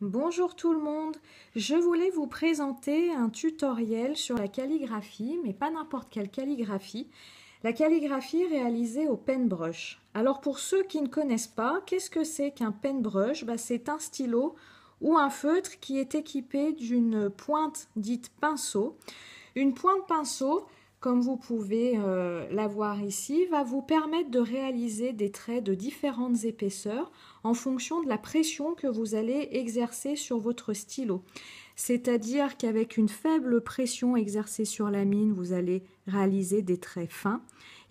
Bonjour tout le monde, je voulais vous présenter un tutoriel sur la calligraphie, mais pas n'importe quelle calligraphie, la calligraphie réalisée au paintbrush. Alors pour ceux qui ne connaissent pas, qu'est-ce que c'est qu'un paintbrush? C'est un stylo ou un feutre qui est équipé d'une pointe dite pinceau. Une pointe pinceau, comme vous pouvez la voir ici, va vous permettre de réaliser des traits de différentes épaisseurs en fonction de la pression que vous allez exercer sur votre stylo. C'est-à-dire qu'avec une faible pression exercée sur la mine, vous allez réaliser des traits fins.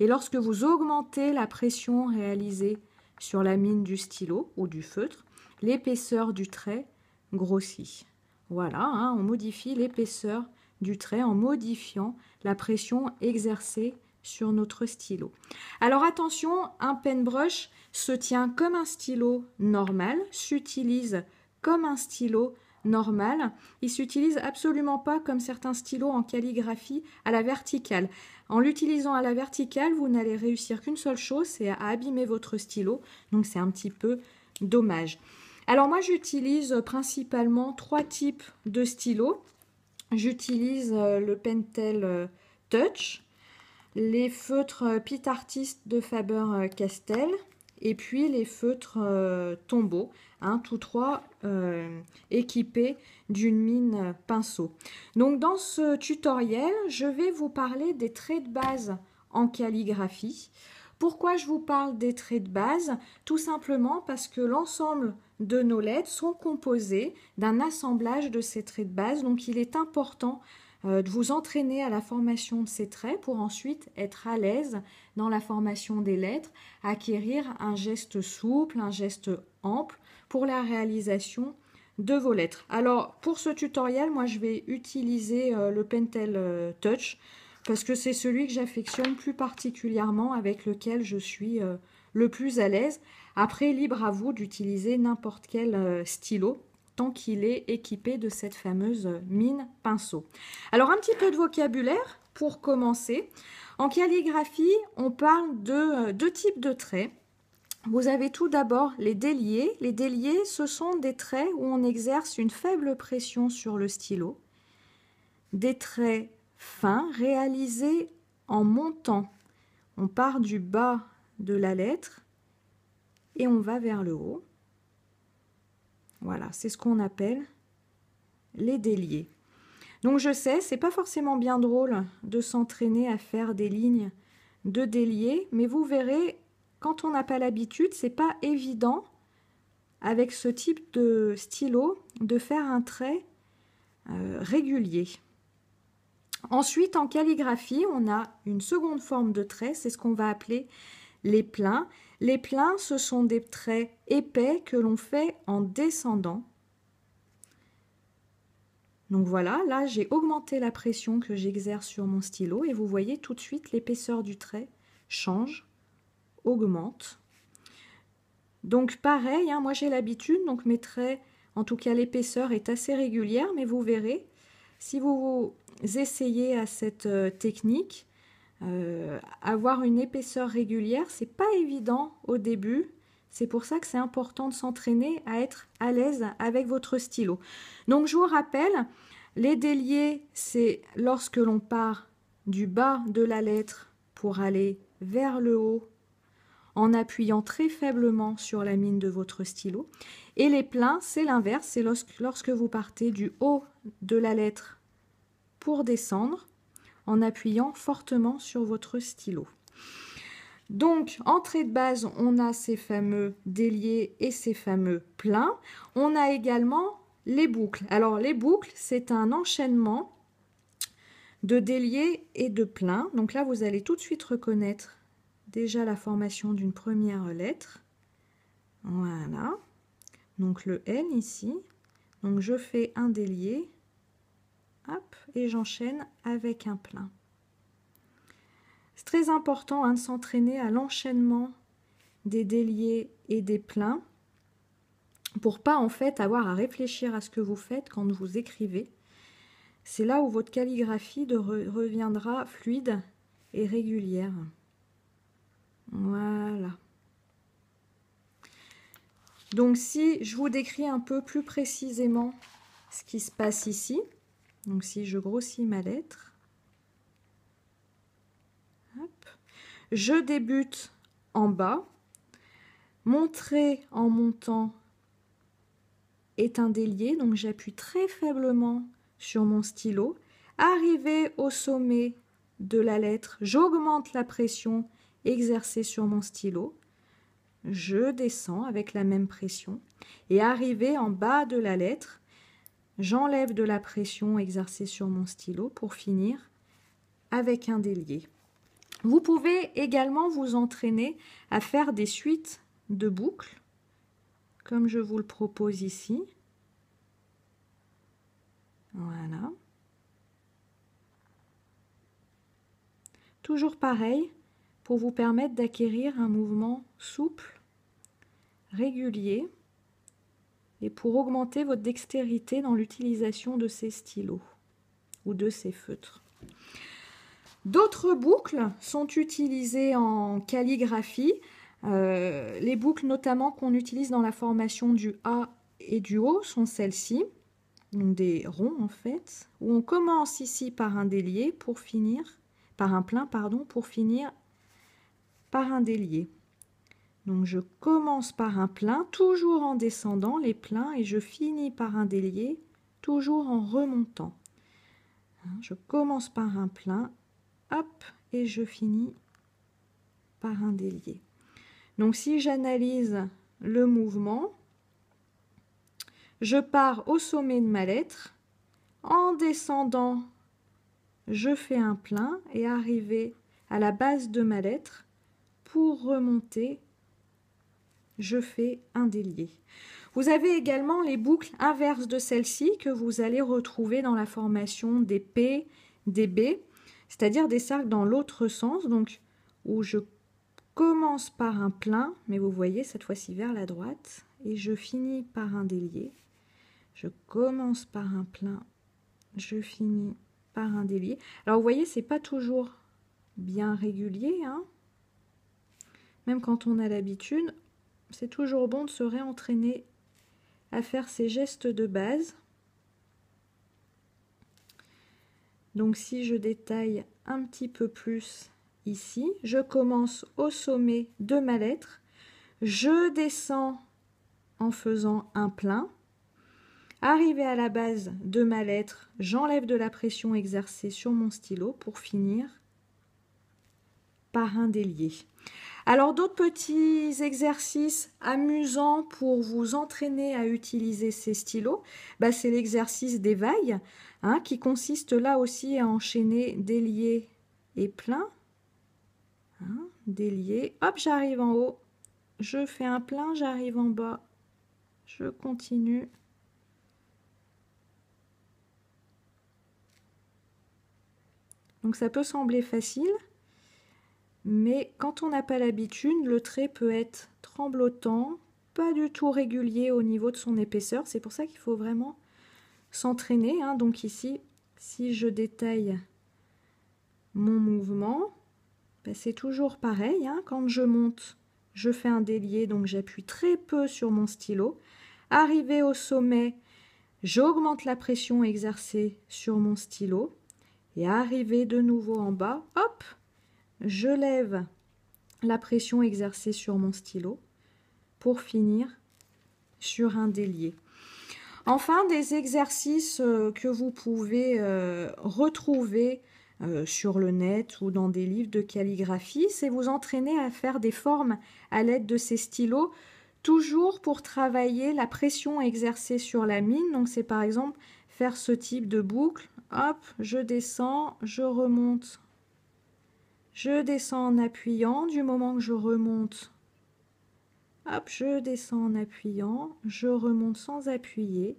Et lorsque vous augmentez la pression réalisée sur la mine du stylo ou du feutre, l'épaisseur du trait grossit. Voilà, on modifie l'épaisseur du trait en modifiant la pression exercée sur notre stylo. Alors attention, un paintbrush se tient comme un stylo normal, s'utilise comme un stylo normal. Il s'utilise absolument pas comme certains stylos en calligraphie à la verticale. En l'utilisant à la verticale, vous n'allez réussir qu'une seule chose, c'est à abîmer votre stylo. Donc c'est un petit peu dommage. Alors moi j'utilise principalement trois types de stylos. J'utilise le Pentel Touch, les feutres Pitt Artist de Faber-Castell et puis les feutres Tombow, tous trois équipés d'une mine pinceau. Donc dans ce tutoriel, je vais vous parler des traits de base en calligraphie. Pourquoi je vous parle des traits de base? Tout simplement parce que l'ensemble de nos lettres sont composées d'un assemblage de ces traits de base. Donc il est important de vous entraîner à la formation de ces traits pour ensuite être à l'aise dans la formation des lettres, acquérir un geste souple, un geste ample pour la réalisation de vos lettres. Alors pour ce tutoriel, moi je vais utiliser le Pentel Touch parce que c'est celui que j'affectionne plus particulièrement, avec lequel je suis le plus à l'aise. Après, libre à vous d'utiliser n'importe quel stylo, tant qu'il est équipé de cette fameuse mine pinceau. Alors, un petit peu de vocabulaire pour commencer. En calligraphie, on parle de deux types de traits. Vous avez tout d'abord les déliés. Les déliés, ce sont des traits où on exerce une faible pression sur le stylo. Des traits fins réalisés en montant. On part du bas de la lettre et on va vers le haut. Voilà, c'est ce qu'on appelle les déliés. Donc je sais, c'est pas forcément bien drôle de s'entraîner à faire des lignes de déliés, mais vous verrez, quand on n'a pas l'habitude, c'est pas évident avec ce type de stylo de faire un trait régulier. Ensuite, en calligraphie, on a une seconde forme de trait, c'est ce qu'on va appeler les pleins. Les pleins, ce sont des traits épais que l'on fait en descendant. Donc voilà, là j'ai augmenté la pression que j'exerce sur mon stylo et vous voyez tout de suite l'épaisseur du trait change, augmente. Donc pareil, moi j'ai l'habitude, donc mes traits, en tout cas l'épaisseur est assez régulière, mais vous verrez, si vous essayez à cette technique, avoir une épaisseur régulière, c'est pas évident au début. C'est pour ça que c'est important de s'entraîner à être à l'aise avec votre stylo. Donc je vous rappelle, les déliés, c'est lorsque l'on part du bas de la lettre pour aller vers le haut en appuyant très faiblement sur la mine de votre stylo. Et les pleins, c'est l'inverse, c'est lorsque vous partez du haut de la lettre pour descendre en appuyant fortement sur votre stylo. Donc, en trait de base, on a ces fameux déliés et ces fameux pleins. On a également les boucles. Alors, les boucles, c'est un enchaînement de déliés et de pleins. Donc là, vous allez tout de suite reconnaître déjà la formation d'une première lettre. Voilà. Donc, le N ici. Donc, je fais un délié. Hop, et j'enchaîne avec un plein. C'est très important de s'entraîner à l'enchaînement des déliés et des pleins pour pas en fait avoir à réfléchir à ce que vous faites quand vous écrivez. C'est là où votre calligraphie reviendra fluide et régulière. Voilà. Donc si je vous décris un peu plus précisément ce qui se passe ici, donc si je grossis ma lettre, hop, je débute en bas, mon trait en montant est un délié, donc j'appuie très faiblement sur mon stylo. Arrivé au sommet de la lettre, j'augmente la pression exercée sur mon stylo. Je descends avec la même pression. Et arrivé en bas de la lettre, j'enlève de la pression exercée sur mon stylo pour finir avec un délié. Vous pouvez également vous entraîner à faire des suites de boucles, comme je vous le propose ici. Voilà. Toujours pareil, pour vous permettre d'acquérir un mouvement souple, régulier, et pour augmenter votre dextérité dans l'utilisation de ces stylos ou de ces feutres. D'autres boucles sont utilisées en calligraphie. Les boucles notamment qu'on utilise dans la formation du A et du O sont celles-ci, donc des ronds en fait, où on commence ici par un délié pour finir, par un plein pardon, pour finir par un délié. Donc je commence par un plein, toujours en descendant les pleins, et je finis par un délié, toujours en remontant. Je commence par un plein, hop, et je finis par un délié. Donc si j'analyse le mouvement, je pars au sommet de ma lettre, en descendant, je fais un plein et arrivé à la base de ma lettre, pour remonter, je fais un délié. Vous avez également les boucles inverses de celle-ci que vous allez retrouver dans la formation des P, des B, c'est-à-dire des cercles dans l'autre sens, donc où je commence par un plein, mais vous voyez cette fois-ci vers la droite, et je finis par un délié. Je commence par un plein, je finis par un délié. Alors vous voyez, c'est pas toujours bien régulier, hein. Même quand on a l'habitude, c'est toujours bon de se réentraîner à faire ces gestes de base. Donc si je détaille un petit peu plus ici, je commence au sommet de ma lettre, je descends en faisant un plein. Arrivé à la base de ma lettre, j'enlève de la pression exercée sur mon stylo pour finir par un délié. Alors d'autres petits exercices amusants pour vous entraîner à utiliser ces stylos, c'est l'exercice des vagues, hein, qui consiste là aussi à enchaîner délié et plein. Hein, délié, hop, j'arrive en haut, je fais un plein, j'arrive en bas, je continue. Donc ça peut sembler facile, mais quand on n'a pas l'habitude, le trait peut être tremblotant, pas du tout régulier au niveau de son épaisseur. C'est pour ça qu'il faut vraiment s'entraîner, hein. Donc ici, si je détaille mon mouvement, c'est toujours pareil, hein. Quand je monte, je fais un délié, donc j'appuie très peu sur mon stylo. Arrivé au sommet, j'augmente la pression exercée sur mon stylo. Et arrivé de nouveau en bas, hop, je lève la pression exercée sur mon stylo pour finir sur un délié. Enfin, des exercices que vous pouvez retrouver sur le net ou dans des livres de calligraphie, c'est vous entraîner à faire des formes à l'aide de ces stylos, toujours pour travailler la pression exercée sur la mine. Donc c'est par exemple faire ce type de boucle. Hop, je descends, je remonte. Je descends en appuyant. Du moment que je remonte, hop, je descends en appuyant. Je remonte sans appuyer.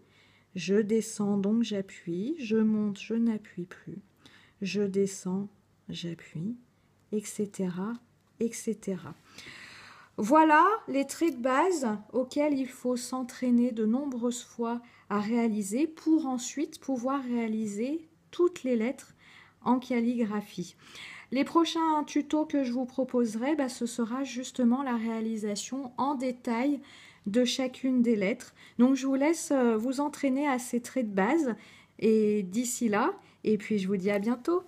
Je descends, donc j'appuie. Je monte, je n'appuie plus. Je descends, j'appuie, etc., etc. Voilà les traits de base auxquels il faut s'entraîner de nombreuses fois à réaliser pour ensuite pouvoir réaliser toutes les lettres en calligraphie. Les prochains tutos que je vous proposerai, ce sera justement la réalisation en détail de chacune des lettres. Donc je vous laisse vous entraîner à ces traits de base et d'ici là, et puis je vous dis à bientôt.